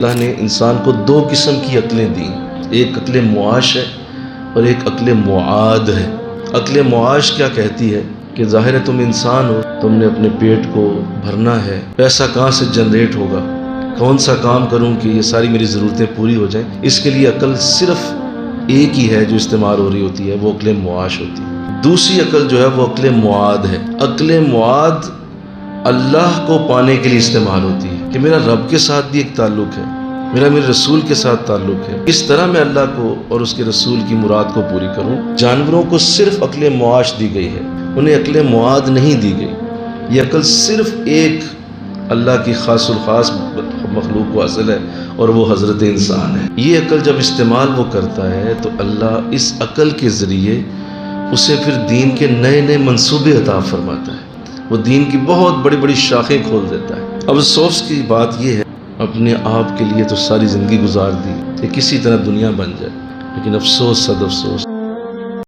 اللہ نے انسان کو دو قسم کی عقلیں دیں، ایک عقل معاش ہے اور ایک عقل معاد ہے۔ عقل معاش کیا کہتی ہے کہ ظاہر ہے تم انسان ہو، تم نے اپنے پیٹ کو بھرنا ہے، پیسہ کہاں سے جنریٹ ہوگا، کون سا کام کروں کہ یہ ساری میری ضرورتیں پوری ہو جائیں۔ اس کے لیے عقل صرف ایک ہی ہے جو استعمال ہو رہی ہوتی ہے، وہ عقل معاش ہوتی ہے۔ دوسری عقل جو ہے وہ عقل معاد ہے۔ عقل معاد اللہ کو پانے کے لیے استعمال ہوتی ہے کہ میرا رب کے ساتھ بھی ایک تعلق ہے، میرے رسول کے ساتھ تعلق ہے، اس طرح میں اللہ کو اور اس کے رسول کی مراد کو پوری کروں۔ جانوروں کو صرف عقل معاش دی گئی ہے، انہیں عقل معاد نہیں دی گئی۔ یہ عقل صرف ایک اللہ کی خاص الخاص مخلوق کو حاصل ہے اور وہ حضرت انسان ہے۔ یہ عقل جب استعمال وہ کرتا ہے تو اللہ اس عقل کے ذریعے اسے پھر دین کے نئے نئے منصوبے عطا فرماتا ہے، وہ دین کی بہت بڑی بڑی شاخیں کھول دیتا ہے۔ اب افسوس کی بات یہ ہے، اپنے آپ کے لیے تو ساری زندگی گزار دی کہ کسی طرح دنیا بن جائے، لیکن افسوس صد افسوس